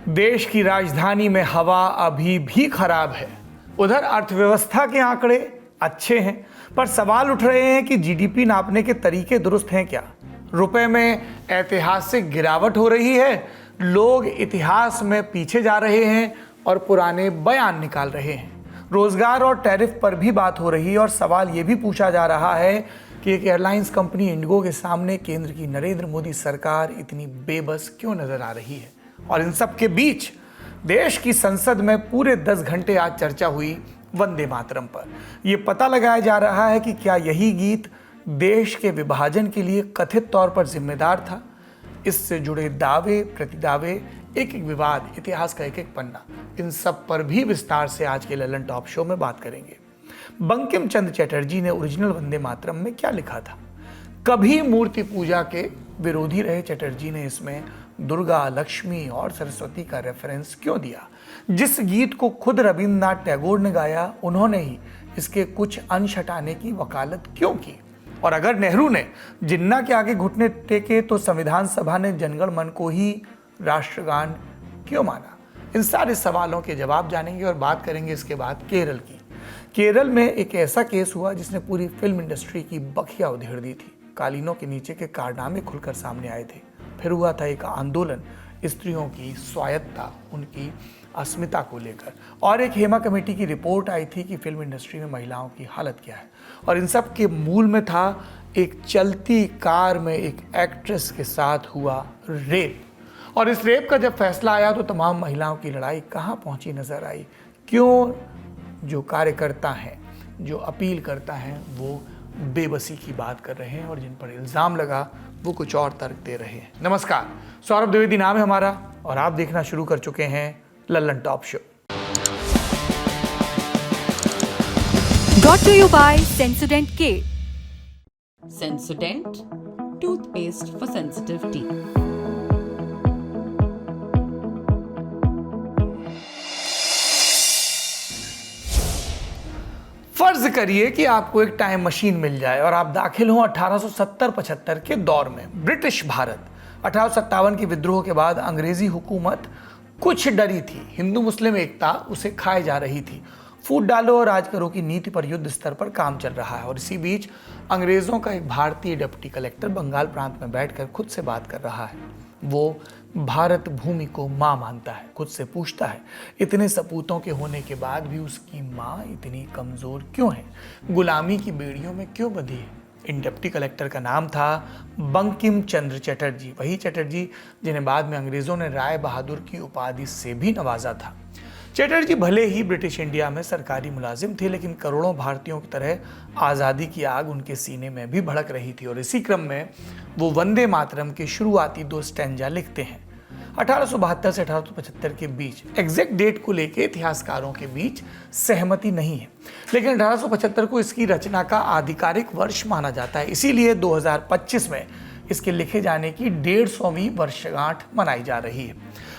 देश की राजधानी में हवा अभी भी खराब है। उधर अर्थव्यवस्था के आंकड़े अच्छे हैं, पर सवाल उठ रहे हैं कि जीडीपी नापने के तरीके दुरुस्त हैं क्या? रुपए में ऐतिहासिक गिरावट हो रही है, लोग इतिहास में पीछे जा रहे हैं और पुराने बयान निकाल रहे हैं। रोजगार और टैरिफ पर भी बात हो रही है और सवाल ये भी पूछा जा रहा है कि एक एयरलाइंस कंपनी इंडिगो के सामने केंद्र की नरेंद्र मोदी सरकार इतनी बेबस क्यों नजर आ रही है। और इन सब के बीच देश की संसद में पूरे 10 घंटे आज चर्चा हुई वंदे मातरम पर। यह पता लगाया जा रहा है कि क्या यही गीत देश के विभाजन के लिए कथित तौर पर जिम्मेदार था। इससे जुड़े दावे प्रतिदावे, एक एक विवाद, इतिहास का एक एक पन्ना, इन सब पर भी विस्तार से आज के लल्लन टॉप शो में बात करेंगे। बंकिम चंद्र चटर्जी ने ओरिजिनल वंदे मातरम में क्या लिखा था? कभी मूर्ति पूजा के विरोधी रहे चटर्जी ने इसमें दुर्गा, लक्ष्मी और सरस्वती का रेफरेंस क्यों दिया? जिस गीत को खुद रविंद्रनाथ टैगोर ने गाया, उन्होंने ही इसके कुछ अंश हटाने की वकालत क्यों की? और अगर नेहरू ने जिन्ना के आगे घुटने टेके तो संविधान सभा ने जनगण मन को ही राष्ट्रगान क्यों माना? इन सारे सवालों के जवाब जानेंगे और बात करेंगे इसके बाद केरल की। केरल में एक ऐसा केस हुआ जिसने पूरी फिल्म इंडस्ट्री की बखिया उधेड़ दी थी। कालीनों के नीचे के कारनामे खुलकर सामने आए थे। फिर हुआ था एक आंदोलन स्त्रियों की स्वायत्तता, उनकी अस्मिता को लेकर, और एक हेमा कमेटी की रिपोर्ट आई थी कि फिल्म इंडस्ट्री में महिलाओं की हालत क्या है। और इन सब के मूल में था एक चलती कार में एक एक्ट्रेस के साथ हुआ रेप। और इस रेप का जब फैसला आया तो तमाम महिलाओं की लड़ाई कहाँ पहुंची नजर आई। क्यों जो कार्यकर्ता हैं, जो अपील करता है, वो बेबसी की बात कर रहे हैं और जिन पर इल्ज़ाम लगा वो कुछ और तर्क दे रहे हैं। नमस्कार, सौरभ द्विवेदी नाम है हमारा और आप देखना शुरू कर चुके हैं Lallan top show. Brought to you by Sensodyne K. Sensodyne, toothpaste for sensitive teeth. फर्ज करिए कि आपको एक टाइम मशीन मिल जाए और आप दाखिल हों 1870-75 के दौर में ब्रिटिश भारत। 1857 के विद्रोह के बाद अंग्रेजी हुकूमत कुछ डरी थी। हिंदू मुस्लिम एकता उसे खाए जा रही थी। फूट डालो और राज करो की नीति पर युद्ध स्तर पर काम चल रहा है। और इसी बीच अंग्रेजों का एक भारतीय डिप्टी कलेक्टर बंगाल प्रांत में बैठकर खुद से बात कर रहा है। वो भारत भूमि को माँ मानता है। खुद से पूछता है, इतने सपूतों के होने के बाद भी उसकी माँ इतनी कमजोर क्यों है, गुलामी की बेड़ियों में क्यों बंधी है? इन डिप्टी कलेक्टर का नाम था बंकिम चंद्र चटर्जी, वही चटर्जी जिन्हें बाद में अंग्रेजों ने राय बहादुर की उपाधि से भी नवाजा था। चटर्जी भले ही ब्रिटिश इंडिया में सरकारी मुलाजिम थे, लेकिन करोड़ों भारतीयों की तरह आज़ादी की आग उनके सीने में भी भड़क रही थी। और इसी क्रम में वो वंदे मातरम के शुरुआती 2 स्टैंजा लिखते हैं। 1872 से 1875 के बीच, एग्जैक्ट डेट को लेकर इतिहासकारों के बीच सहमति नहीं है, लेकिन 1875 को इसकी रचना का आधिकारिक वर्ष माना जाता है। इसीलिए 2025 में इसके लिखे जाने की 150वीं वर्षगांठ मनाई जा रही है।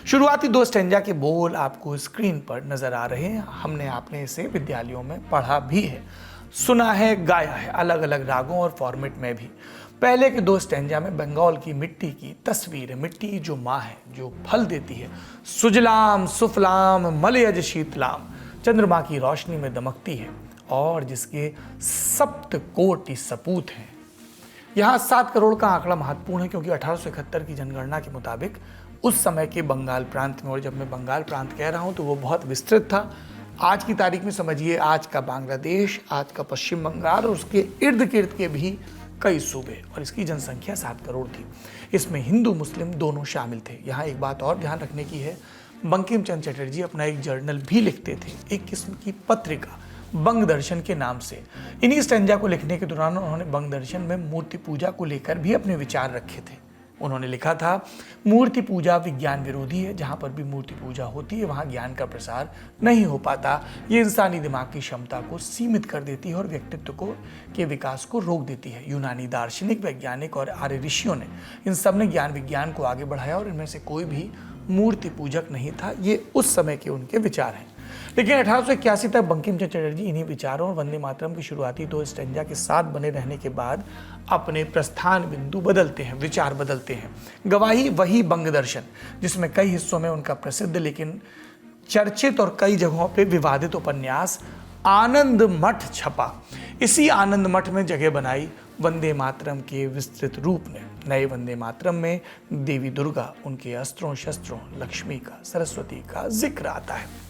शुरुआती 2 स्टैंजा के बोल आपको स्क्रीन पर नजर आ रहे हैं। हमने आपने इसे विद्यालयों में पढ़ा भी है, सुना है, गाया है, अलग अलग रागों और फॉर्मेट में भी। पहले के 2 स्टैंजा में बंगाल की मिट्टी की तस्वीर है। मिट्टी जो माँ है, जो फल देती है, सुजलाम सुफलाम मलयज शीतलाम, चंद्रमा की रोशनी में दमकती है और जिसके सप्तकोटि सपूत हैं। यहाँ 7 करोड़ का आंकड़ा महत्वपूर्ण है, क्योंकि 1871 की जनगणना के मुताबिक उस समय के बंगाल प्रांत में, और जब मैं बंगाल प्रांत कह रहा हूँ तो वो बहुत विस्तृत था। आज की तारीख में समझिए आज का बांग्लादेश, आज का पश्चिम बंगाल और उसके इर्द गिर्द के भी कई सूबे, और इसकी जनसंख्या 7 करोड़ थी। इसमें हिंदू मुस्लिम दोनों शामिल थे। यहाँ एक बात और ध्यान रखने की है, बंकिम चंद्र चटर्जी अपना एक जर्नल भी लिखते थे, एक किस्म की पत्रिका, बंग दर्शन के नाम से। इन्हीं स्टैंजा को लिखने के दौरान उन्होंने बंग दर्शन में मूर्ति पूजा को लेकर भी अपने विचार रखे थे। उन्होंने लिखा था, मूर्ति पूजा विज्ञान विरोधी है। जहाँ पर भी मूर्ति पूजा होती है वहाँ ज्ञान का प्रसार नहीं हो पाता। ये इंसानी दिमाग की क्षमता को सीमित कर देती है और व्यक्तित्व को के विकास को रोक देती है। यूनानी दार्शनिक, वैज्ञानिक और आर्य ऋषियों ने, इन सब ने ज्ञान विज्ञान को आगे बढ़ाया और इनमें से कोई भी मूर्ति पूजक नहीं था। ये उस समय के उनके विचार हैं। लेकिन 1881 तक बंकिम चंद्र चटर्जी इन्हीं विचारों और वंदे मातरम की शुरुआती 2 स्टैंजा के साथ बने रहने के बाद अपने प्रस्थान बिंदु बदलते हैं, विचार बदलते हैं। गवाही वही बंग दर्शन, जिसमें कई हिस्सों में उनका प्रसिद्ध लेकिन चर्चित और कई जगहों पे विवादित उपन्यास आनंद मठ छपा। इसी आनंद मठ में जगह बनाई वंदे मातरम के विस्तृत रूप ने। नए वंदे मातरम में देवी दुर्गा, उनके अस्त्रों शस्त्रों, लक्ष्मी का, सरस्वती का जिक्र आता है।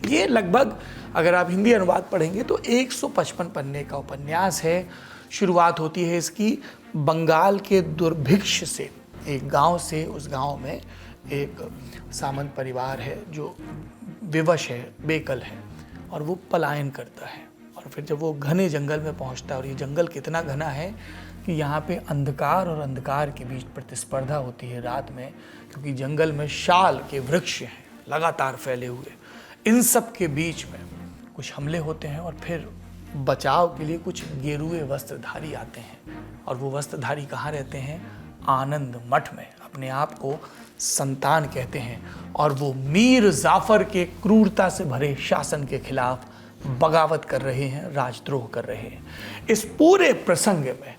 ये लगभग, अगर आप हिंदी अनुवाद पढ़ेंगे तो 155 पन्ने का उपन्यास है। शुरुआत होती है इसकी बंगाल के दुर्भिक्ष से। एक गांव से, उस गांव में एक सामंत परिवार है जो विवश है, बेकल है, और वो पलायन करता है। और फिर जब वो घने जंगल में पहुंचता है, और ये जंगल कितना घना है कि यहाँ पे अंधकार और अंधकार के बीच प्रतिस्पर्धा होती है रात में, क्योंकि जंगल में शाल के वृक्ष हैं लगातार फैले हुए। इन सब के बीच में कुछ हमले होते हैं और फिर बचाव के लिए कुछ गेरुए वस्त्रधारी आते हैं। और वो वस्त्रधारी कहाँ रहते हैं? आनंद मठ में। अपने आप को संतान कहते हैं और वो मीर जाफर के क्रूरता से भरे शासन के खिलाफ बगावत कर रहे हैं, राजद्रोह कर रहे हैं। इस पूरे प्रसंग में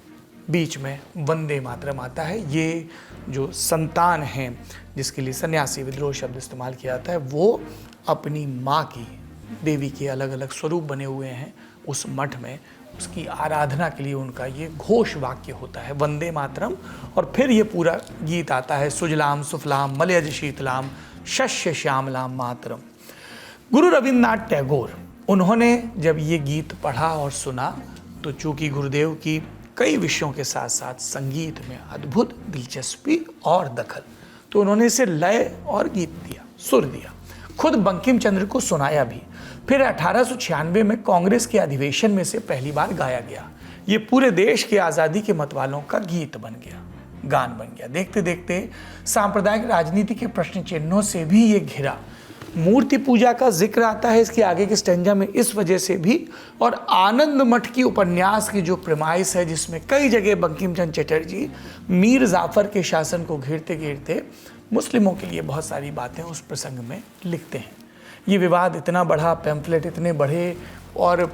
बीच में वंदे मातरम आता है। ये जो संतान हैं जिसके लिए सन्यासी विद्रोह शब्द इस्तेमाल किया जाता है, वो अपनी माँ की, देवी के अलग अलग स्वरूप बने हुए हैं उस मठ में, उसकी आराधना के लिए उनका ये घोष वाक्य होता है, वंदे मातरम। और फिर ये पूरा गीत आता है, सुजलाम सुफलाम मलयज शीतलाम शस्य श्यामलाम मातरम। गुरु रविन्द्रनाथ टैगोर, उन्होंने जब ये गीत पढ़ा और सुना तो चूंकि गुरुदेव की कई विषयों के साथ साथ संगीत में अद्भुत दिलचस्पी और दखल, तो उन्होंने इसे लय और गीत दिया, सुर दिया, खुद बंकिम चंद्र को सुनाया भी। फिर 1896 में कांग्रेस के अधिवेशन में से पहली बार गाया गया। ये पूरे देश के आज़ादी के मतवालों का गीत बन गया, गान बन गया। देखते देखते सांप्रदायिक राजनीति के प्रश्न चिन्हों से भी ये घिरा। मूर्ति पूजा का जिक्र आता है इसके आगे के स्टैंजा में इस वजह से भी। और आनंद मठ की उपन्यास की जो प्रेमाइस है, जिसमें कई जगह बंकिम चंद्र चटर्जी मीर जाफर के शासन को घेरते घेरते मुस्लिमों के लिए बहुत सारी बातें उस प्रसंग में लिखते हैं। ये विवाद इतना बढ़ा, पैम्फलेट इतने बढ़े, और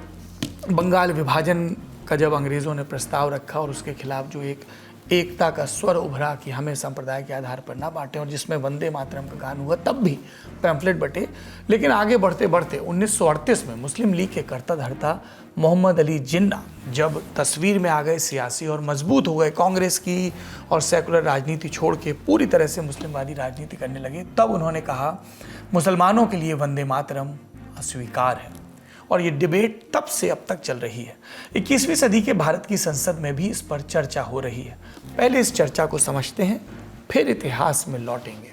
बंगाल विभाजन का जब अंग्रेज़ों ने प्रस्ताव रखा और उसके खिलाफ जो एक एकता का स्वर उभरा कि हमें संप्रदाय के आधार पर ना बांटें, और जिसमें वंदे मातरम का गान हुआ, तब भी पैम्फलेट बटे। लेकिन आगे बढ़ते बढ़ते 1938 में मुस्लिम लीग के कर्ता धर्ता मोहम्मद अली जिन्ना जब तस्वीर में आ गए सियासी और मजबूत हो गए, कांग्रेस की और सेकुलर राजनीति छोड़ के पूरी तरह से मुस्लिमवादी राजनीति करने लगे, तब उन्होंने कहा मुसलमानों के लिए वंदे मातरम अस्वीकार है। और ये डिबेट तब से अब तक चल रही है। 21वीं सदी के भारत की संसद में भी इस पर चर्चा हो रही है। पहले इस चर्चा को समझते हैं, फिर इतिहास में लौटेंगे।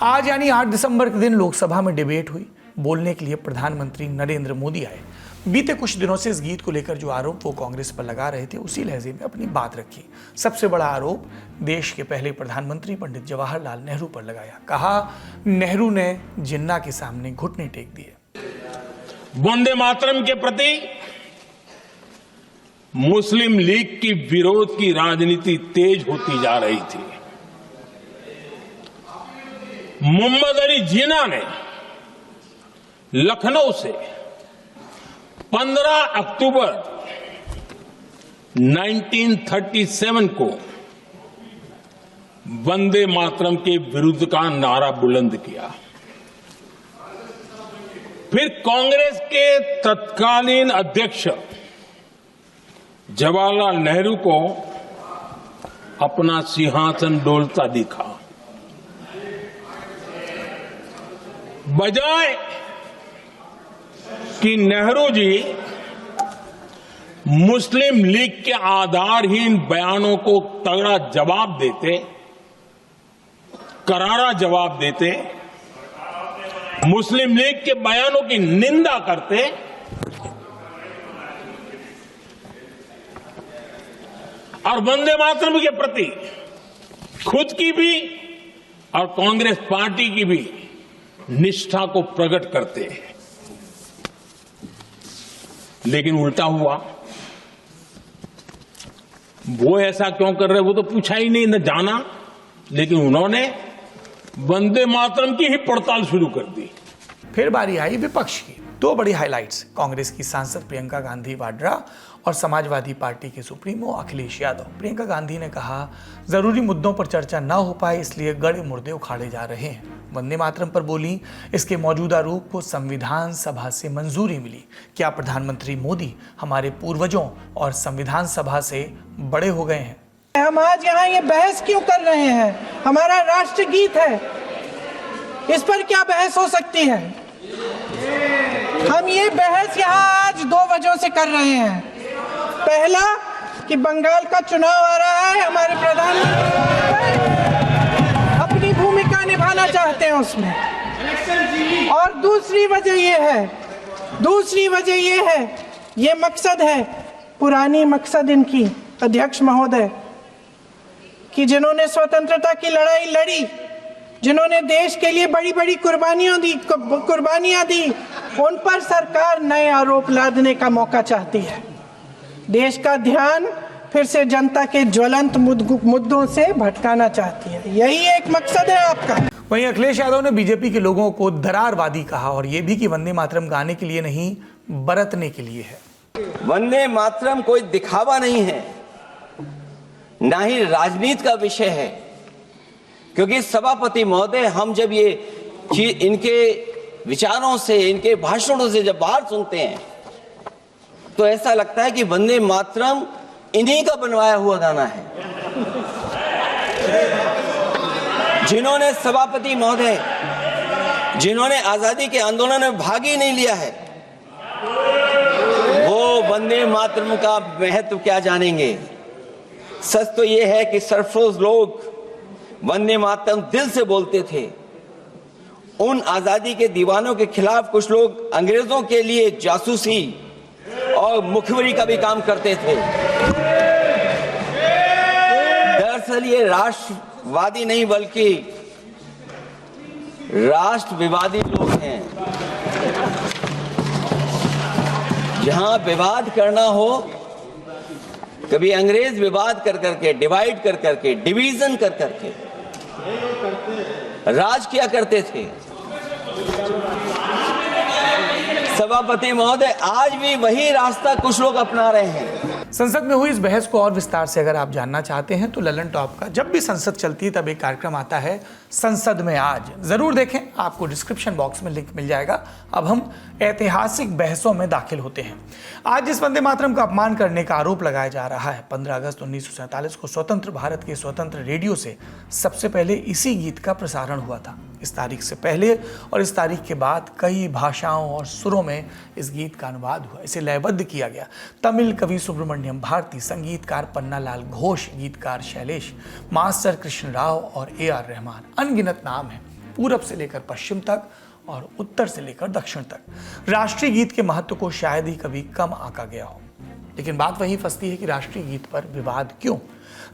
आज यानी 8 दिसंबर के दिन लोकसभा में डिबेट हुई। बोलने के लिए प्रधानमंत्री नरेंद्र मोदी आए। बीते कुछ दिनों से इस गीत को लेकर जो आरोप वो कांग्रेस पर लगा रहे थे, उसी लहजे में अपनी बात रखी। सबसे बड़ा आरोप देश के पहले प्रधानमंत्री पंडित जवाहरलाल नेहरू पर लगाया। कहा, नेहरू ने जिन्ना के सामने घुटने टेक दिए। वंदे मातरम के प्रति मुस्लिम लीग की विरोध की राजनीति तेज होती जा रही थी। मोहम्मद अली जिन्ना ने लखनऊ से 15 अक्टूबर 1937 को वंदे मातरम के विरुद्ध का नारा बुलंद किया। फिर कांग्रेस के तत्कालीन अध्यक्ष जवाहरलाल नेहरू को अपना सिंहासन डोलता दिखा। बजाय कि नेहरू जी मुस्लिम लीग के आधारहीन बयानों को तगड़ा जवाब देते, करारा जवाब देते, मुस्लिम लीग के बयानों की निंदा करते, और वंदे मातरम के प्रति खुद की भी और कांग्रेस पार्टी की भी निष्ठा को प्रकट करते। लेकिन उल्टा हुआ। वो ऐसा क्यों कर रहे, वो तो पूछा ही नहीं, न जाना। लेकिन उन्होंने वंदे मातरम की ही पड़ताल शुरू कर दी। फिर बारी आई विपक्ष की। दो बड़ी हाइलाइट्स, कांग्रेस की सांसद प्रियंका गांधी वाड्रा और समाजवादी पार्टी के सुप्रीमो अखिलेश यादव। प्रियंका गांधी ने कहा, जरूरी मुद्दों पर चर्चा न हो पाए इसलिए गड़े मुर्दे उखाड़े जा रहे हैं। वंदे मातरम पर बोली, इसके मौजूदा रूप को संविधान सभा से मंजूरी मिली। क्या प्रधानमंत्री मोदी हमारे पूर्वजों और संविधान सभा से बड़े हो गए हैं? हम आज यहाँ ये बहस क्यों कर रहे हैं? हमारा राष्ट्रगीत है, इस पर क्या बहस हो सकती है? हम ये बहस यहाँ आज दो वजहों से कर रहे हैं। पहला कि बंगाल का चुनाव आ रहा है, हमारे प्रधानमंत्री अपनी भूमिका निभाना चाहते हैं उसमें। और दूसरी वजह ये है, ये मकसद है, पुरानी मकसद इनकी अध्यक्ष महोदय, कि जिन्होंने स्वतंत्रता की लड़ाई लड़ी, जिन्होंने देश के लिए बड़ी बड़ी कुर्बानियां दी, उन पर सरकार नए आरोप लादने का मौका चाहती है। देश का ध्यान फिर से जनता के ज्वलंत मुद्दों से भटकाना चाहती है। यही एक मकसद है आपका। वहीं अखिलेश यादव ने बीजेपी के लोगों को दरारवादी कहा और ये भी कि वंदे मातरम गाने के लिए नहीं, बरतने के लिए है। वंदे मातरम कोई दिखावा नहीं है, ना ही राजनीति का विषय है, क्योंकि सभापति महोदय, हम जब ये चीज इनके विचारों से, इनके भाषणों से जब बाहर सुनते हैं तो ऐसा लगता है कि वंदे मातरम इन्हीं का बनवाया हुआ गाना है। जिन्होंने सभापति महोदय, जिन्होंने आजादी के आंदोलन में भाग ही नहीं लिया है, वो वंदे मातरम का महत्व क्या जानेंगे। सच तो ये है कि सरफरोश लोग वंदे मातरम दिल से बोलते थे। उन आजादी के दीवानों के खिलाफ कुछ लोग अंग्रेजों के लिए जासूसी और मुखबिरी का भी काम करते थे। दरअसल ये राष्ट्रवादी नहीं बल्कि राष्ट्र विवादी लोग हैं। जहां विवाद करना हो, कभी अंग्रेज विवाद कर करके, डिवाइड कर करके, डिवीजन कर करके राज किया करते थे। सभापति महोदय, आज भी वही रास्ता कुछ लोग अपना रहे हैं। संसद में हुई इस बहस को और विस्तार से अगर आप जानना चाहते हैं तो ललन टॉप का जब भी संसद चलती है तब एक कार्यक्रम आता है, संसद में आज, जरूर देखें, आपको डिस्क्रिप्शन बॉक्स में लिंक मिल जाएगा। अब हम ऐतिहासिक बहसों में दाखिल होते हैं। आज जिस वंदे मातरम का अपमान करने का आरोप लगाया जा रहा है, 15 अगस्त 1947 को स्वतंत्र भारत के स्वतंत्र रेडियो से सबसे पहले इसी गीत का प्रसारण हुआ था। इस तारीख से पहले और इस तारीख के बाद कई भाषाओं और सुरों में इस गीत का अनुवाद हुआ, इसे लयबद्ध किया गया। तमिल कवि सुब्रमण्यम भारती, संगीतकार पन्नालाल घोष, गीतकार शैलेश, मास्टर कृष्ण राव और AR रहमान, अनगिनत नाम हैं, पूरब से लेकर पश्चिम तक और उत्तर से लेकर दक्षिण तक। राष्ट्रीय गीत के महत्व को शायद ही कभी कम आंका गया हो, लेकिन बात वही फंसती है कि राष्ट्रीय गीत पर विवाद क्यों?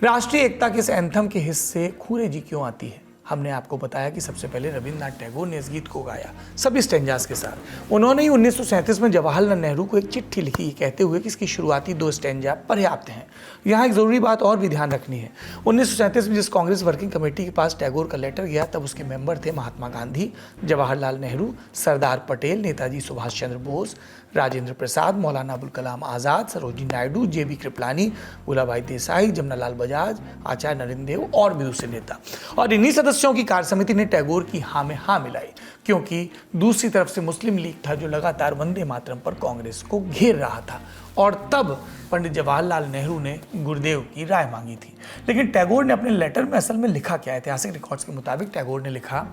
राष्ट्रीय एकता के इस एंथम के हिस्से खूरे जी क्यों आती है? हमने आपको बताया कि सबसे पहले रविंद्रनाथ टैगोर ने इस गीत को गाया, सभी स्टेंजास के साथ। उन्होंने ही 1937 में जवाहरलाल नेहरू को एक चिट्ठी लिखी, कहते हुए कि इसकी शुरुआती 2 स्टेंजा पर्याप्त हैं। यहाँ एक ज़रूरी बात और भी ध्यान रखनी है। 1937 में जिस कांग्रेस वर्किंग कमेटी के पास टैगोर का लेटर गया, तब उसके मेंबर थे महात्मा गांधी, जवाहरलाल नेहरू, सरदार पटेल, नेताजी सुभाष चंद्र बोस, राजेंद्र प्रसाद, मौलाना अबुल कलाम आज़ाद, सरोजिनी नायडू, JB कृपलानी, गुलाबभाई देसाई, जमनालाल बजाज, आचार्य नरेंद्र देव और भी दूसरे नेता। और इन्हीं सदस्यों की कार्य समिति ने टैगोर की हाँ में हाँ मिलाई, क्योंकि दूसरी तरफ से मुस्लिम लीग था जो लगातार वंदे मातरम पर कांग्रेस को घेर रहा था। और तब पंडित जवाहरलाल नेहरू ने गुरुदेव की राय मांगी थी। लेकिन टैगोर ने अपने लेटर में असल में लिखा क्या? ऐतिहासिक रिकॉर्ड्स के मुताबिक टैगोर ने लिखा,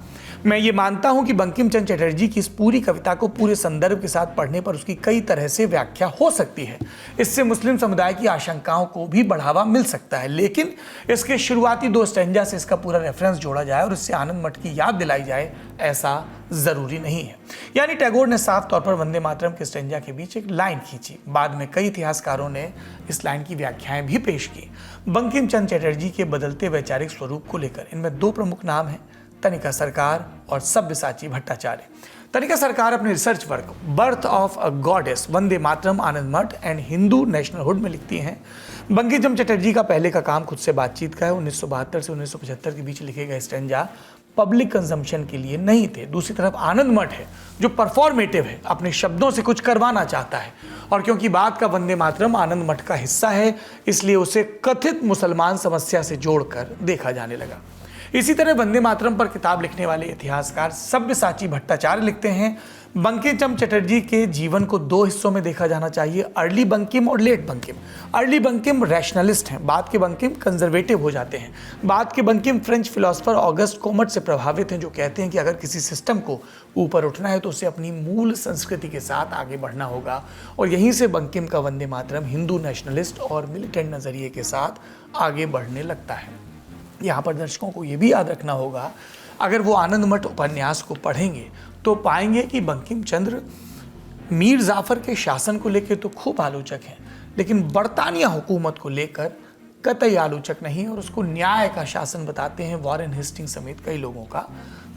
मैं ये मानता हूं कि बंकिम चंद्र चटर्जी की इस पूरी कविता को पूरे संदर्भ के साथ पढ़ने पर उसकी कई तरह से व्याख्या हो सकती है। इससे मुस्लिम समुदाय की आशंकाओं को भी बढ़ावा मिल सकता है, लेकिन इसके शुरुआती 2 स्टेंजा से इसका पूरा रेफरेंस जोड़ा जाए और इससे आनंद मठ की याद दिलाई जाए, ऐसा जरूरी नहीं है। यानी टैगोर ने साफ तौर पर वंदे मातरम के स्टेंजा के बीच एक लाइन खींची। बाद में कई इतिहासकारों ने इस लाइन की व्याख्याएं भी पेश की बंकिम चंद्र चटर्जी के बदलते वैचारिक स्वरूप को लेकर। इनमें 2 प्रमुख नाम हैं, तनिका सरकार और सब्यसाची भट्टाचार्य। तनिका सरकार अपने research work birth of a goddess, Vande Mataram, Anand Math and Hindu नेशनलहुड में लिखती हैं। बंकिम चंद्र चटर्जी का पहले का काम खुद से बातचीत का है। 1972 से 1975 के बीच लिखे गए स्टेंजा पब्लिक कंजम्पशन के लिए नहीं थे। दूसरी तरफ आनंद मठ है जो परफॉर्मेटिव है, अपने शब्दों से कुछ करवाना चाहता है, और क्योंकि बात का वंदे मातरम आनंद मठ का हिस्सा है इसलिए उसे कथित मुसलमान समस्या से जोड़कर देखा जाने लगा। इसी तरह वंदे मातरम पर किताब लिखने वाले इतिहासकार सब्यसाची भट्टाचार्य लिखते हैं, बंकिम चंद्र चटर्जी के जीवन को दो हिस्सों में देखा जाना चाहिए, अर्ली बंकिम और late Bankim. Early Bankim rationalist हैं, बाद के बंकिम कंजर्वेटिव हो जाते हैं। बाद के बंकिम फ्रेंच फिलोसोफर ऑगस्ट कोमट से प्रभावित हैं, जो कहते हैं कि अगर किसी सिस्टम को ऊपर उठना है तो उसे अपनी मूल संस्कृति के साथ आगे बढ़ना होगा, और यहीं से बंकिम का वंदे मातरम हिंदू नेशनलिस्ट और मिलिटेंट नज़रिए के साथ आगे बढ़ने लगता है। यहाँ पर दर्शकों को ये भी याद रखना होगा, अगर वो आनंद मठ उपन्यास को पढ़ेंगे तो पाएंगे कि बंकिम चंद्र मीर जाफर के शासन को लेकर तो खूब आलोचक हैं, लेकिन बरतानिया हुकूमत को लेकर कतई आलोचक नहीं, और उसको न्याय का शासन बताते हैं। वॉरेन हेस्टिंग्स समेत कई लोगों का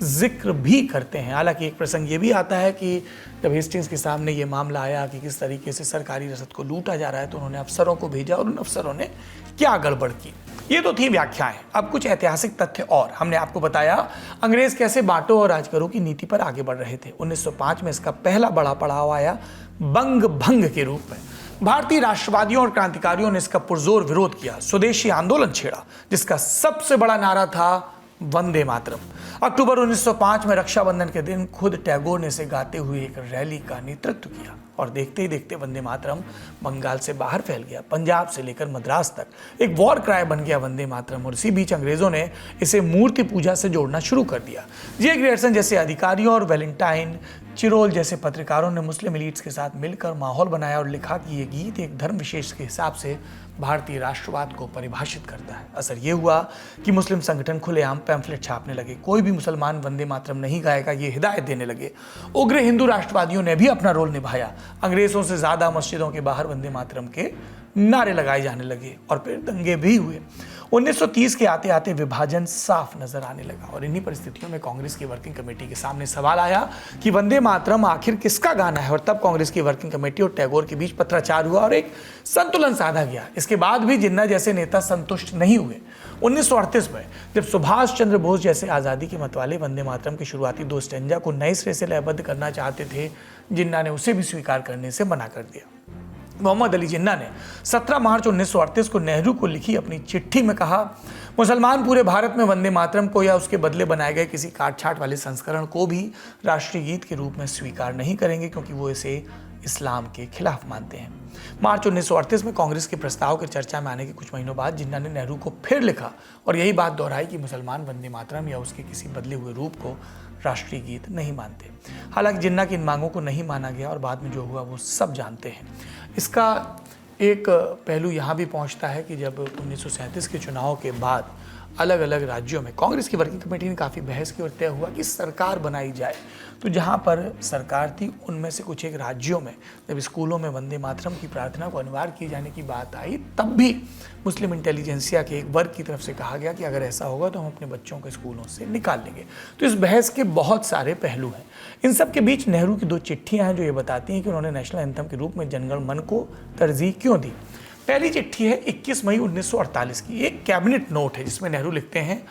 जिक्र भी करते हैं। हालांकि एक प्रसंग ये भी आता है कि जब हेस्टिंग्स के सामने ये मामला आया कि किस तरीके से सरकारी रसद को लूटा जा रहा है, तो उन्होंने अफसरों को भेजा और उन अफसरों ने क्या गड़बड़ की। ये तो थी व्याख्याएं। अब कुछ ऐतिहासिक तथ्य और। हमने आपको बताया अंग्रेज कैसे बांटो और राज करो की नीति पर आगे बढ़ रहे थे। 1905 में इसका पहला बड़ा पड़ाव आया बंग भंग के रूप में। भारतीय राष्ट्रवादियों और क्रांतिकारियों ने इसका पुरजोर विरोध किया, स्वदेशी आंदोलन छेड़ा, जिसका सबसे बड़ा नारा था वंदे मातरम। अक्टूबर 1905 में रक्षाबंधन के दिन खुद टैगोर ने इसे गाते हुए एक रैली का नेतृत्व किया, और देखते ही देखते वंदे मातरम बंगाल से बाहर फैल गया। पंजाब से लेकर मद्रास तक एक वॉर क्राई बन गया वंदे मातरम, और इसी बीच अंग्रेजों ने इसे मूर्ति पूजा से जोड़ना शुरू कर दिया। जे ग्रियर्सन जैसे अधिकारियों और वैलेंटाइन चिरोल जैसे पत्रकारों ने मुस्लिम एलिट्स के साथ मिलकर माहौल बनाया और लिखा कि ये गीत एक धर्म विशेष के हिसाब से भारतीय राष्ट्रवाद को परिभाषित करता है। असर ये हुआ कि मुस्लिम संगठन खुलेआम पैम्फलेट छापने लगे, कोई भी मुसलमान वंदे मातरम नहीं गाएगा, ये हिदायत देने लगे। उग्र हिंदू राष्ट्रवादियों ने भी अपना रोल निभाया। अंग्रेजों से ज़्यादा मस्जिदों के बाहर वंदे मातरम के नारे लगाए जाने लगे, और फिर दंगे भी हुए। 1930 के आते आते विभाजन साफ नजर आने लगा, और इन्हीं परिस्थितियों में कांग्रेस की वर्किंग कमेटी के सामने सवाल आया कि वंदे मातरम आखिर किसका गाना है। और तब कांग्रेस की वर्किंग कमेटी और टैगोर के बीच पत्राचार हुआ और एक संतुलन साधा गया। इसके बाद भी जिन्ना जैसे नेता संतुष्ट नहीं हुए। 1938 में जब सुभाष चंद्र बोस जैसे आज़ादी के मतवाले वंदे मातरम की शुरुआती दो स्टेंजा को नए सिरे से लयबद्ध करना चाहते थे, जिन्ना ने उसे भी स्वीकार करने से मना कर दिया। मोहम्मद अली जिन्ना ने 17 मार्च 1938 को नेहरू को लिखी अपनी चिट्ठी में कहा, मुसलमान पूरे भारत में वंदे मातरम को या उसके बदले बनाए गए किसी काटछाट वाले संस्करण को भी राष्ट्रीय गीत के रूप में स्वीकार नहीं करेंगे, क्योंकि वो इसे इस्लाम के खिलाफ मानते हैं। मार्च 1938 में कांग्रेस के प्रस्ताव के चर्चा में आने के कुछ महीनों बाद जिन्ना ने नेहरू को फिर लिखा और यही बात दोहराई कि मुसलमान वंदे मातरम या उसके किसी बदले हुए रूप को राष्ट्रीय गीत नहीं मानते। हालांकि जिन्ना की इन मांगों को नहीं माना गया और बाद में जो हुआ वो सब जानते हैं। इसका एक पहलू यहाँ भी पहुँचता है कि जब 1937 के चुनाव के बाद अलग अलग राज्यों में कांग्रेस की वर्किंग कमेटी ने काफ़ी बहस की और तय हुआ कि सरकार बनाई जाए। तो जहाँ पर सरकार थी उनमें से कुछ एक राज्यों में जब स्कूलों में वंदे मातरम की प्रार्थना को अनिवार्य किए जाने की बात आई, तब भी मुस्लिम इंटेलिजेंसिया के एक वर्ग की तरफ से कहा गया कि अगर ऐसा होगा तो हम अपने बच्चों को स्कूलों से निकाल लेंगे। तो इस बहस के बहुत सारे पहलू हैं। इन सब के बीच नेहरू की दो चिट्ठियाँ हैं जो ये बताती हैं कि उन्होंने नेशनल एंथम के रूप में जनगण मन को तरजीह क्यों दी। पहली चिट्ठी है 21 मई 1948 की, एक कैबिनेट नोट है जिसमें नेहरू लिखते हैं,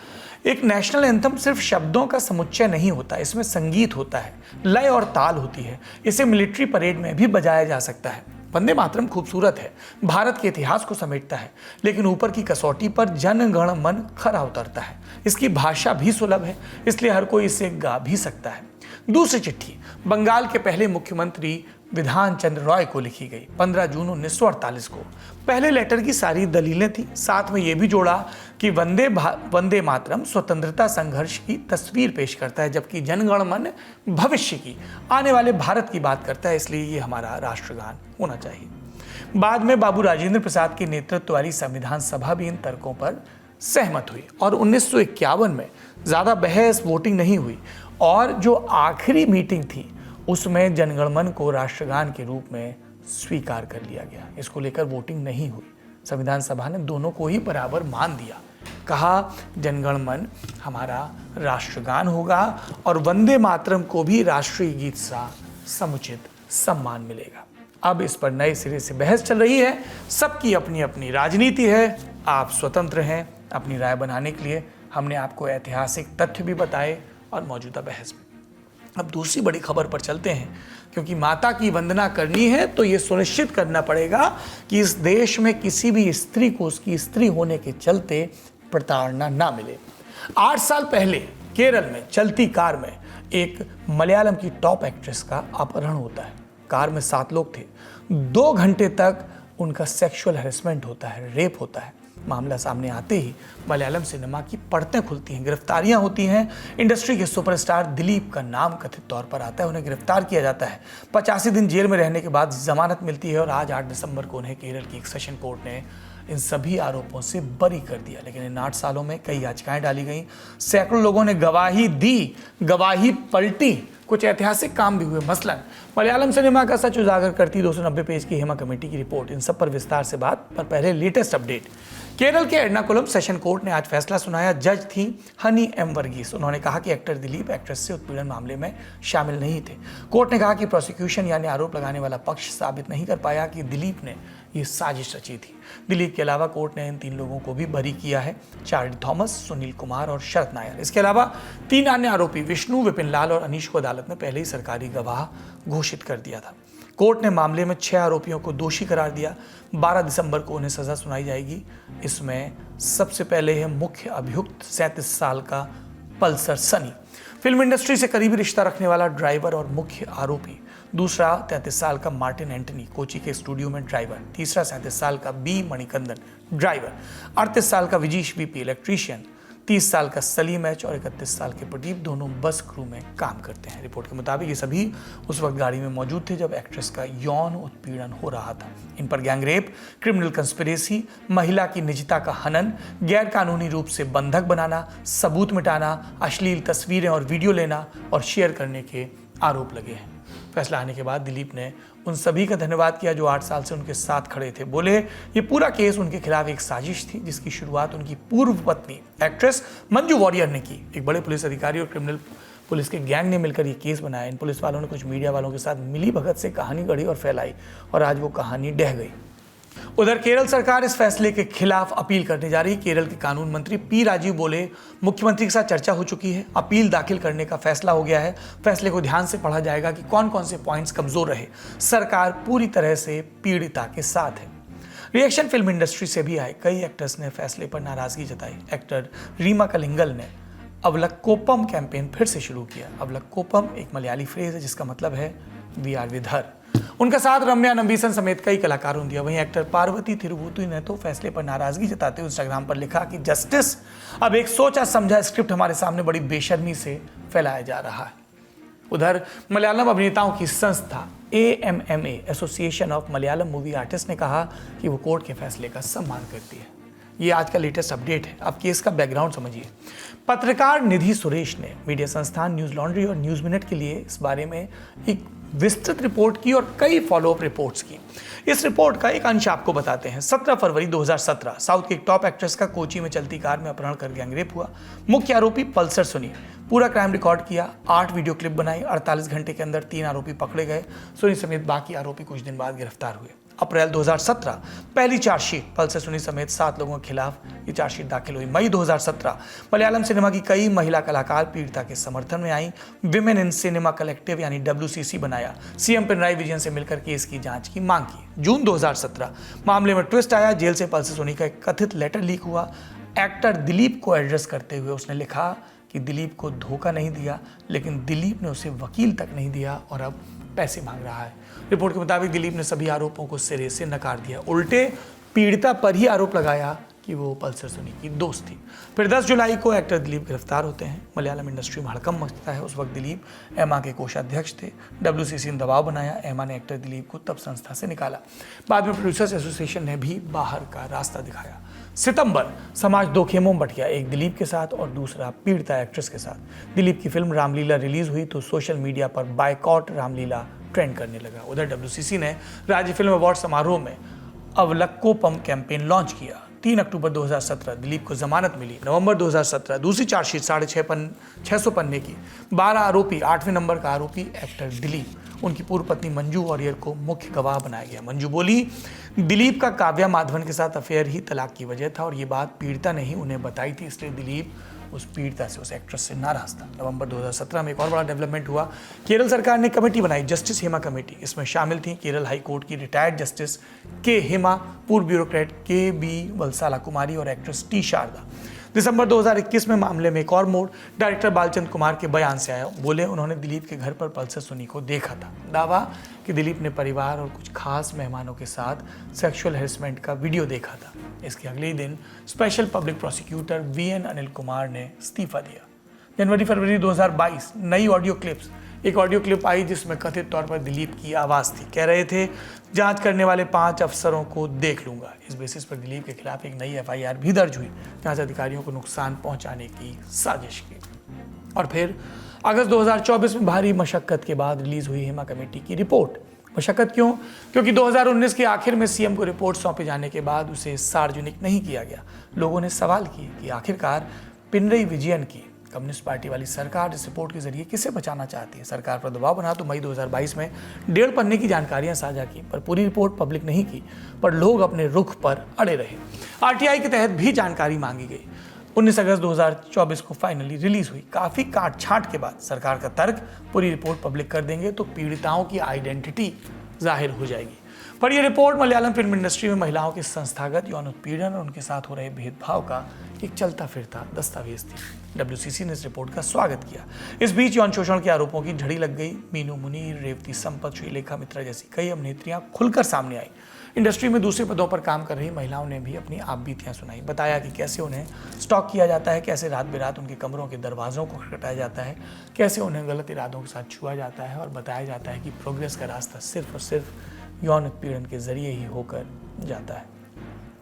एक नेशनल एंथम सिर्फ शब्दों का समुच्चय नहीं होता, इसमें संगीत होता है, लय और ताल होती है, इसे मिलिट्री परेड में भी बजाया जा सकता है। वंदे मातरम खूबसूरत है, भारत के इतिहास को समेटता है, लेकिन ऊपर की कसौटी पर जन गण मन खरा उतरता है। इसकी भाषा भी सुलभ है, इसलिए हर कोई इसे गा भी सकता है। दूसरी चिट्ठी बंगाल के पहले मुख्यमंत्री विधान चंद्र रॉय को लिखी गई 15 जून 1948 को। पहले लेटर की सारी दलीलें थी, साथ में ये भी जोड़ा कि वंदे मातरम स्वतंत्रता संघर्ष की तस्वीर पेश करता है, जबकि जनगण मन भविष्य की, आने वाले भारत की बात करता है, इसलिए ये हमारा राष्ट्रगान होना चाहिए। बाद में बाबू राजेंद्र प्रसाद के नेतृत्व वाली संविधान सभा भी इन तर्कों पर सहमत हुई और 1951 में ज़्यादा बहस वोटिंग नहीं हुई और जो आखिरी मीटिंग थी उसमें जनगणमन को राष्ट्रगान के रूप में स्वीकार कर लिया गया। इसको लेकर वोटिंग नहीं हुई। संविधान सभा ने दोनों को ही बराबर मान दिया, कहा जनगणमन हमारा राष्ट्रगान होगा और वंदे मातरम को भी राष्ट्रीय गीत सा समुचित सम्मान मिलेगा। अब इस पर नए सिरे से बहस चल रही है। सबकी अपनी अपनी राजनीति है, आप स्वतंत्र हैं अपनी राय बनाने के लिए, हमने आपको ऐतिहासिक तथ्य भी बताए और मौजूदा बहस में। अब दूसरी बड़ी खबर पर चलते हैं, क्योंकि माता की वंदना करनी है तो ये सुनिश्चित करना पड़ेगा कि इस देश में किसी भी स्त्री को उसकी स्त्री होने के चलते प्रताड़ना ना मिले। 8 साल पहले केरल में चलती कार में एक मलयालम की टॉप एक्ट्रेस का अपहरण होता है। कार में 7 लोग थे। 2 घंटे तक उनका सेक्सुअल हैरेसमेंट होता है, रेप होता है। मामला सामने आते ही मलयालम सिनेमा की पड़तें खुलती हैं, गिरफ्तारियां होती हैं। इंडस्ट्री के सुपरस्टार दिलीप का नाम कथित तौर पर आता है, उन्हें गिरफ्तार किया जाता है। 85 दिन जेल में रहने के बाद जमानत मिलती है और आज 8 दिसंबर को उन्हें केरल की एक सेशन कोर्ट ने इन सभी आरोपों से बरी कर दिया। लेकिन इन 8 सालों में कई याचिकाएं डाली गई, सैकड़ों लोगों ने गवाही दी, गवाही पलटी, कुछ ऐतिहासिक काम भी हुए। मसलन मलयालम सिनेमा का सच उजागर करती 290 पेज की हेमा कमेटी की रिपोर्ट। इन सब पर विस्तार से बात, पर पहले लेटेस्ट अपडेट। केरल के एर्नाकुलम सेशन कोर्ट ने आज फैसला सुनाया। जज थी हनी एम वर्गीस। उन्होंने कहा कि एक्टर दिलीप एक्ट्रेस से उत्पीड़न मामले में शामिल नहीं थे। कोर्ट ने कहा कि प्रोसिक्यूशन यानी आरोप लगाने वाला पक्ष साबित नहीं कर पाया कि दिलीप ने ये साजिश रची थी। दिलीप के अलावा कोर्ट ने इन 3 लोगों को भी बरी किया है, चार्ली थॉमस, सुनील कुमार और शरद नायर। इसके अलावा 3 अन्य आरोपी विष्णु, विपिन लाल और अनीश को अदालत ने पहले ही सरकारी गवाह घोषित कर दिया था। कोर्ट ने मामले में 6 आरोपियों को दोषी करार दिया। 12 दिसंबर को उन्हें सजा सुनाई जाएगी। इसमें सबसे पहले है मुख्य अभियुक्त 37 साल का पल्सर सनी, फिल्म इंडस्ट्री से करीबी रिश्ता रखने वाला ड्राइवर और मुख्य आरोपी। दूसरा 33 साल का मार्टिन एंटनी, कोची के स्टूडियो में ड्राइवर। तीसरा 37 साल का बी मणिकंदन, ड्राइवर। 38 साल का विजीश वीपी, इलेक्ट्रीशियन। 30 साल का सलीम एच और 31 साल के प्रदीप, दोनों बस क्रू में काम करते हैं। रिपोर्ट के मुताबिक ये सभी उस वक्त गाड़ी में मौजूद थे जब एक्ट्रेस का यौन उत्पीड़न हो रहा था। इन पर गैंगरेप, क्रिमिनल कंस्पिरेसी, महिला की निजता का हनन, गैर कानूनी रूप से बंधक बनाना, सबूत मिटाना, अश्लील तस्वीरें और वीडियो लेना और शेयर करने के आरोप लगे हैं। फैसला आने के बाद दिलीप ने उन सभी का धन्यवाद किया जो 8 साल से उनके साथ खड़े थे। बोले ये पूरा केस उनके खिलाफ एक साजिश थी जिसकी शुरुआत उनकी पूर्व पत्नी एक्ट्रेस मंजू वॉरियर ने की। एक बड़े पुलिस अधिकारी और क्रिमिनल पुलिस के गैंग ने मिलकर ये केस बनाया। इन पुलिस वालों ने कुछ मीडिया वालों के साथ मिली भगत से कहानी गढ़ी और फैलाई और आज वो कहानी ढह गई। उधर केरल सरकार इस फैसले के खिलाफ अपील करने जा रही। केरल के कानून मंत्री पी राजीव बोले मुख्यमंत्री के साथ चर्चा हो चुकी है, अपील दाखिल करने का फैसला हो गया है। फैसले को ध्यान से पढ़ा जाएगा कि कौन कौन से पॉइंट्स कमजोर रहे। सरकार पूरी तरह से पीड़िता के साथ है। रिएक्शन फिल्म इंडस्ट्री से भी आए। कई एक्टर्स ने फैसले पर नाराजगी जताई। एक्टर रीमा कलिंगल ने अवलक्कोपम कैंपेन फिर से शुरू किया। अवलक्कोपम एक मलयाली फ्रेज है जिसका मतलब है वी आर विद हर। उनका साथ रम्या नंबीसन समेत कई कलाकारों ने दिया। वहीं एक्टर पार्वती थिरुवुतु ने तो फैसले पर नाराजगी जताते हुए इंस्टाग्राम पर लिखा कि जस्टिस अब एक सोचा समझा स्क्रिप्ट हमारे सामने बड़ी बेशर्मी से फैलाया जा रहा है। उधर मलयालम अभिनेताओं की संस्था AMMA, association of Malayalam movie artist, ने कहा कि वो कोर्ट के फैसले का सम्मान करती है। ये आज का लेटेस्ट अपडेट है। अब केस का बैकग्राउंड समझिए। पत्रकार निधि सुरेश ने मीडिया संस्थान न्यूज लॉन्ड्री और न्यूज मिनट के लिए इस बारे में एक विस्तृत रिपोर्ट की और कई फॉलोअप रिपोर्ट्स की। इस रिपोर्ट का एक अंश आपको बताते हैं। 17 फरवरी 2017 साउथ की एक टॉप एक्ट्रेस का कोची में चलती कार में अपहरण कर गैंगरेप हुआ। मुख्य आरोपी पल्सर सुनी। पूरा क्राइम रिकॉर्ड किया, 8 वीडियो क्लिप बनाई। 48 घंटे के अंदर 3 आरोपी पकड़े गए। सुनी समेत बाकी आरोपी कुछ दिन बाद गिरफ्तार हुए। अप्रैल 2017 पहली चार्जशीट पल्सर सुनी समेत 7 लोगों के खिलाफ ये चार्जशीट दाखिल हुई। मई 2017 मलयालम सिनेमा की कई महिला कलाकार पीड़िता के समर्थन में आई। विमेन इन सिनेमा कलेक्टिव यानी WCC बनाया। सीएम पिनराई विजयन से मिलकर केस की जांच की मांग की। जून 2017 मामले में ट्विस्ट आया। जेल से पल्सर सुनी का एक कथित लेटर लीक हुआ। एक्टर दिलीप को एड्रेस करते हुए उसने लिखा कि दिलीप को धोखा नहीं दिया, लेकिन दिलीप ने उसे वकील तक नहीं दिया और अब पैसे मांग रहा है। रिपोर्ट के मुताबिक दिलीप ने सभी आरोपों को सिरे से नकार दिया। उल्टे पीड़िता पर ही आरोप लगाया कि वो पल्सर सुनी की दोस्त थी। फिर 10 जुलाई को एक्टर दिलीप गिरफ्तार होते हैं। मलयालम इंडस्ट्री में हड़कंप मचता है। उस वक्त दिलीप एमा के कोषाध्यक्ष थे। WCC ने दबाव बनाया। एमा ने एक्टर दिलीप को तब संस्था से निकाला। बाद में प्रोड्यूसर्स एसोसिएशन ने भी बाहर का रास्ता दिखाया। सितंबर समाज 2 खेमों में बट गया, एक दिलीप के साथ और दूसरा पीड़िता एक्ट्रेस के साथ। दिलीप की फिल्म रामलीला रिलीज हुई तो सोशल मीडिया पर बायकॉट रामलीला ट्रेंड करने लगा। उधर WCC ने राज्य फिल्म अवार्ड समारोह में अवलक्कोपम कैंपेन लॉन्च किया। 3 अक्टूबर 2017 दिलीप को जमानत मिली। नवंबर 2017 दूसरी चार्जशीट 650 पन्ने की। 12 आरोपी, 8वें नंबर का आरोपी एक्टर दिलीप, उनकी पूर्व पत्नी मंजू वॉरियर को मुख्य गवाह बनाया गया। मंजू बोली दिलीप का काव्या माधवन के साथ अफेयर ही तलाक की वजह था और ये बात पीड़िता ने ही उन्हें बताई थी, इसलिए दिलीप उस पीड़िता से, उस एक्ट्रेस से नाराज था। नवंबर 2017 में एक और बड़ा डेवलपमेंट हुआ। केरल सरकार ने कमेटी बनाई, जस्टिस हेमा कमेटी। इसमें शामिल थी केरल हाई कोर्ट की रिटायर्ड जस्टिस के हेमा, पूर्व ब्यूरोक्रेट के बी वलसाला कुमारी और एक्ट्रेस टी शारदा। दिसंबर 2021 में मामले में एक और मोड़ डायरेक्टर बालचंद कुमार के बयान से आया। बोले उन्होंने दिलीप के घर पर पल्सर सुनी को देखा था। दावा कि दिलीप ने परिवार और कुछ खास मेहमानों के साथ सेक्सुअल हैरेसमेंट का वीडियो देखा था। इसके अगले ही दिन special public prosecutor VN Anil Kumar ने इस्तीफा दिया। जनवरी-फरवरी 2022 नई ऑडियो क्लिप्स। एक ऑडियो क्लिप आई जिसमें कथित तौर पर दिलीप की आवाज़ थी। कह रहे थे, जांच करने वाले 5 अफसरों को देख लूंगा। इस बेसिस पर दिलीप के खिलाफ एक नई एफआईआर भी दर्ज हुई, जहां से अधिकारियों को नुकसान पहुंचाने की साजिश की। और फिर अगस्त 2024 में भारी मशक्कत के बाद रिलीज हुई हेमा कमेटी की रिपोर्ट। मशक्कत क्यों? क्योंकि 2019 के आखिर में सीएम को रिपोर्ट सौंपे जाने के बाद उसे सार्वजनिक नहीं किया गया। लोगों ने सवाल किए कि आखिरकार पिनरई विजयन की कम्युनिस्ट पार्टी वाली सरकार इस रिपोर्ट के जरिए किसे बचाना चाहती है। सरकार पर दबाव बना तो मई 2022 में 1.5 पन्ने की जानकारियां साझा की, पर पूरी रिपोर्ट पब्लिक नहीं की। पर लोग अपने रुख पर अड़े रहे। आरटीआई के तहत भी जानकारी मांगी गई। 19 अगस्त 2024 को फाइनली रिलीज हुई। काफ़ी काट छांट के बाद सरकार का तर्क, पूरी रिपोर्ट पब्लिक कर देंगे तो पीड़िताओं की आइडेंटिटी जाहिर हो जाएगी। पर यह रिपोर्ट मलयालम फिल्म इंडस्ट्री में महिलाओं के संस्थागत यौन उत्पीड़न और उनके साथ हो रहे भेदभाव का एक चलता फिरता दस्तावेज थी। डब्ल्यूसीसी ने इस रिपोर्ट का स्वागत किया। इस बीच यौन शोषण के आरोपों की झड़ी लग गई। मीनू मुनीर, रेवती संपत, श्रीलेखा मित्रा जैसी कई अभिनेत्रियां खुलकर सामने आई। इंडस्ट्री में दूसरे पदों पर काम कर रही महिलाओं ने भी अपनी आपबीतियां सुनाई। बताया कि कैसे उन्हें स्टॉक किया जाता है, कैसे रात बेरात उनके कमरों के दरवाजों को खटखटाया जाता है, कैसे उन्हें गलत इरादों के साथ छुआ जाता है, और बताया जाता है कि प्रोग्रेस का रास्ता सिर्फ और सिर्फ यौन उत्पीड़न के जरिए ही होकर जाता है।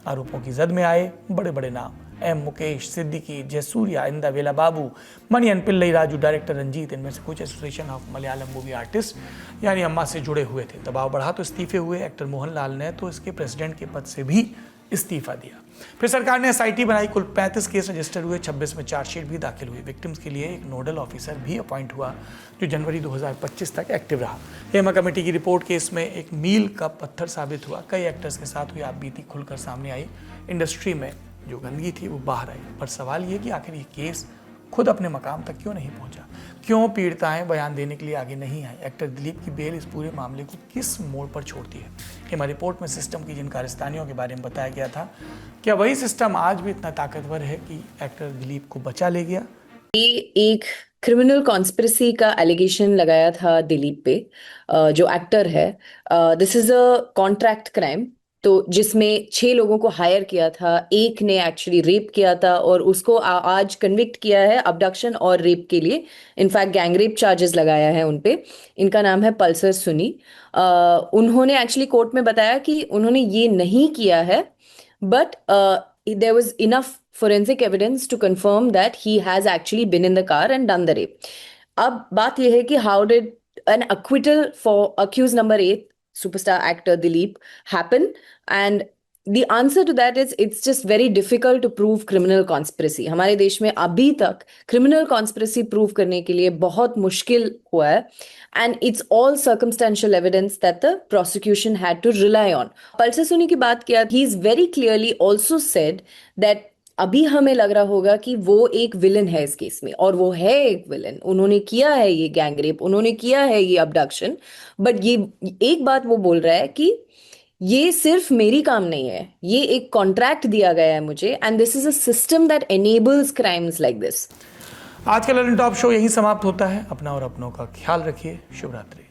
आरोपों की जद में आए बड़े बड़े नाम, एम मुकेश, सिद्दीकी, जयसूर्या, इंदा वेला बाबू, मणियन पिल्लई राजू, डायरेक्टर रंजीत। इनमें से कुछ association of Malayalam movie artist यानी अम्मा से जुड़े हुए थे। दबाव बढ़ा तो इस्तीफे हुए। एक्टर मोहनलाल ने तो इसके प्रेसिडेंट के पद से भी इस्तीफा दिया। फिर सरकार ने एसआईटी बनाई। कुल 35 केस रजिस्टर हुए, 26 में चार्जशीट भी दाखिल हुई। विक्टिम्स के लिए एक नोडल ऑफिसर भी अपॉइंट हुआ, जो जनवरी 2025 तक एक्टिव रहा। हेमा कमेटी की रिपोर्ट केस में एक मील का पत्थर साबित हुआ। कई एक्टर्स के साथ हुई आपबीती खुलकर सामने आई। इंडस्ट्री में जो गंदगी थी वो बाहर आई। पर सवाल ये कि आखिर ये केस खुद अपने मकाम तक क्यों नहीं पहुंचा? क्यों पीड़िताएं बयान देने के लिए आगे नहीं आई? एक्टर दिलीप की बेल इस पूरे मामले को किस मोड़ पर छोड़ती है? हेमा रिपोर्ट में सिस्टम की जिन कारस्तानियों के बारे में बताया गया था, क्या वही सिस्टम आज भी इतना ताकतवर है कि एक्टर दिलीप को बचा ले गया? ये एक क्रिमिनल कॉन्स्पिरेसी का एलिगेशन लगाया था दिलीप पे, जो एक्टर है। This is a contract crime, तो जिसमें 6 लोगों को हायर किया था। एक ने एक्चुअली रेप किया था और उसको आज कन्विक्ट किया है अबडक्शन और रेप के लिए। इनफैक्ट गैंग रेप चार्जेस लगाया है उन पे। इनका नाम है पल्सर सुनी। उन्होंने एक्चुअली कोर्ट में बताया कि उन्होंने ये नहीं किया है, but there was enough forensic evidence to confirm that he has actually been in the car and done the rape. अब बात यह है कि how did an acquittal for accused number 8 superstar actor Dileep happen? And the answer to that is it's just very difficult to prove criminal conspiracy. हमारे देश में अभी तक criminal conspiracy prove करने के लिए बहुत मुश्किल हुआ है, and it's all circumstantial evidence that the prosecution had to rely on. Pulsar सुनी की बात किया, he's very clearly also said that अभी हमें लग रहा होगा कि वो एक विलन है इस केस में, और वो है एक विलन। उन्होंने किया है ये गैंग रेप, उन्होंने किया है ये अबडक्शन, बट ये एक बात वो बोल रहा है कि ये सिर्फ मेरी काम नहीं है, ये एक कॉन्ट्रैक्ट दिया गया है मुझे, and this is a system that enables crimes like this. आज का ललन टॉप शो यहीं समाप्त होता है। अपना और अपनों का ख्याल रखिए। शुभ रात्रि।